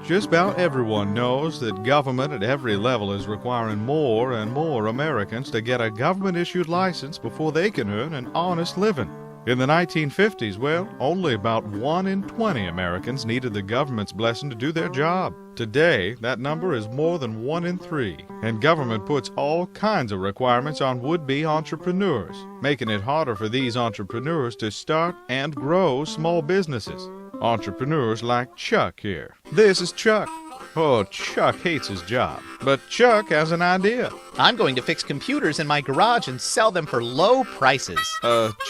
Just about everyone knows that government at every level is requiring more and more Americans to get a government-issued license before they can earn an honest living. In the 1950s, well, only about 1 in 20 Americans needed the government's blessing to do their job. Today, that number is more than 1 in 3, and government puts all kinds of requirements on would-be entrepreneurs, making it harder for these entrepreneurs to start and grow small businesses. Entrepreneurs like Chuck here. This is Chuck. Oh, Chuck hates his job. But Chuck has an idea. I'm going to fix computers in my garage and sell them for low prices.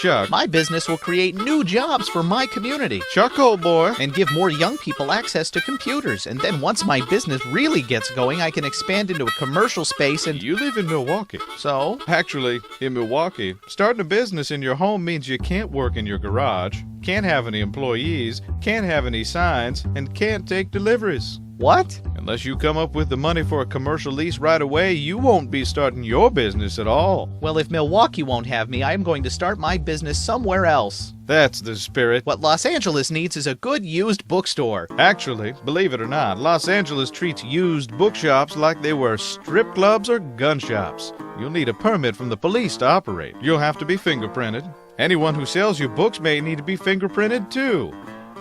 Chuck. My business will create new jobs for my community. Chuck, old boy. And give more young people access to computers. And then once my business really gets going, I can expand into a commercial space and... You live in Milwaukee. So? Actually, in Milwaukee, starting a business in your home means you can't work in your garage, can't have any employees, can't have any signs, and can't take deliveries. What? Unless you come up with the money for a commercial lease right away, you won't be starting your business at all. Well, if Milwaukee won't have me, I am going to start my business somewhere else. That's the spirit. What Los Angeles needs is a good used bookstore. Actually, believe it or not, Los Angeles treats used bookshops like they were strip clubs or gun shops. You'll need a permit from the police to operate. You'll have to be fingerprinted. Anyone who sells you books may need to be fingerprinted too.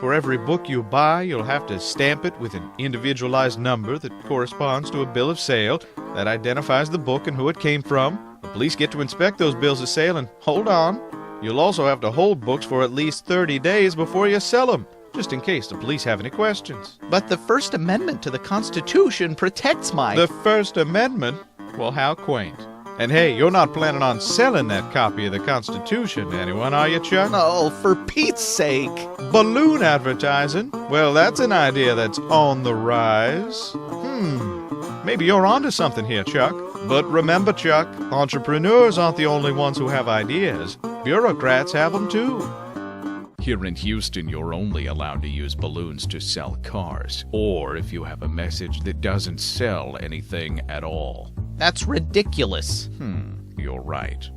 For every book you buy, you'll have to stamp it with an individualized number that corresponds to a bill of sale that identifies the book and who it came from. The police get to inspect those bills of sale, and hold on, you'll also have to hold books for at least 30 days before you sell them, just in case the police have any questions. But the First Amendment to the Constitution protects my... The First Amendment? Well, how quaint. And hey, you're not planning on selling that copy of the Constitution to anyone, are you, Chuck? Oh, for Pete's sake. Balloon advertising? Well, that's an idea that's on the rise. Maybe you're onto something here, Chuck. But remember, Chuck, entrepreneurs aren't the only ones who have ideas. Bureaucrats have them too. Here in Houston, you're only allowed to use balloons to sell cars, or if you have a message that doesn't sell anything at all. That's ridiculous. You're right.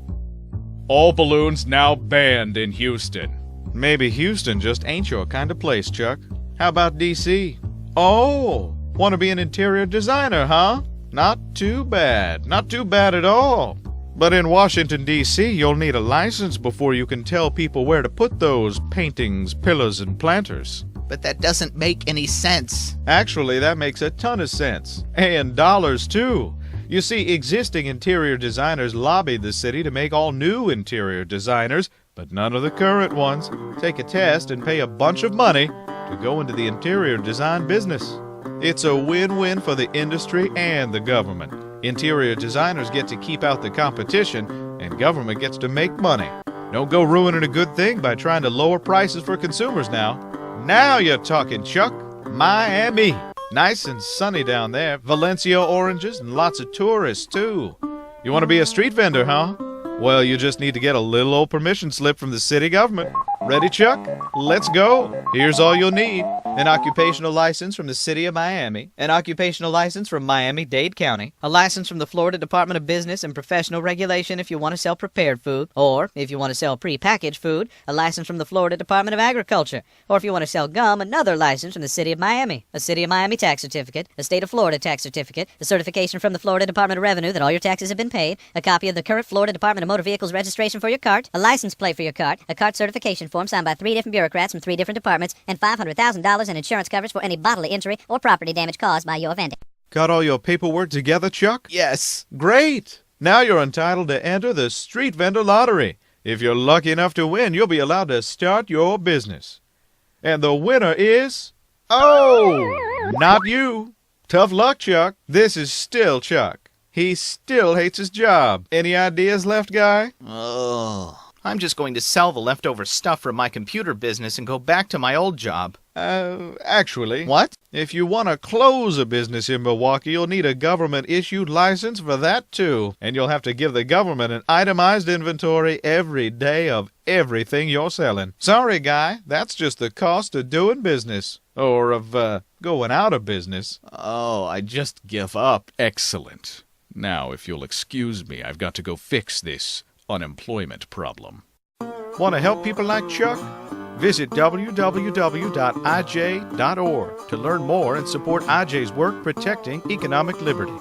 All balloons now banned in Houston. Maybe Houston just ain't your kind of place, Chuck. How about D.C.? Oh, want to be an interior designer, huh? Not too bad. Not too bad at all. But in Washington, D.C., you'll need a license before you can tell people where to put those paintings, pillars, and planters. But that doesn't make any sense. Actually, that makes a ton of sense. And dollars, too. You see, existing interior designers lobbied the city to make all new interior designers, but none of the current ones. Take a test and pay a bunch of money to go into the interior design business. It's a win-win for the industry and the government. Interior designers get to keep out the competition, and government gets to make money. Don't go ruining a good thing by trying to lower prices for consumers now. Now you're talking, Chuck. Miami. Nice and sunny down there. Valencia oranges and lots of tourists, too. You want to be a street vendor, huh? Well, you just need to get a little old permission slip from the city government. Ready, Chuck? Let's go. Here's all you'll need. An occupational license from the city of Miami. An occupational license from Miami-Dade County. A license from the Florida Department of Business and Professional Regulation if you want to sell prepared food. Or, if you want to sell prepackaged food, a license from the Florida Department of Agriculture. Or if you want to sell gum, another license from the city of Miami. A city of Miami tax certificate. A state of Florida tax certificate. A certification from the Florida Department of Revenue that all your taxes have been paid. A copy of the current Florida Department of Motor Vehicles registration for your cart. A license plate for your cart. A cart certification form signed by 3 different bureaucrats from 3 different departments. And $500,000 in insurance coverage for any bodily injury or property damage caused by your vending. Got all your paperwork together, Chuck? Yes. Great! Now you're entitled to enter the street vendor lottery. If you're lucky enough to win, you'll be allowed to start your business. And the winner is... Oh! Not you. Tough luck, Chuck. This is still Chuck. He still hates his job. Any ideas left, guy? I'm just going to sell the leftover stuff from my computer business and go back to my old job. Actually... What? If you want to close a business in Milwaukee, you'll need a government-issued license for that, too. And you'll have to give the government an itemized inventory every day of everything you're selling. Sorry, guy. That's just the cost of doing business. Or of, going out of business. Oh, I just give up. Excellent. Now, if you'll excuse me, I've got to go fix this unemployment problem. Want to help people like Chuck? Visit www.ij.org to learn more and support IJ's work protecting economic liberty.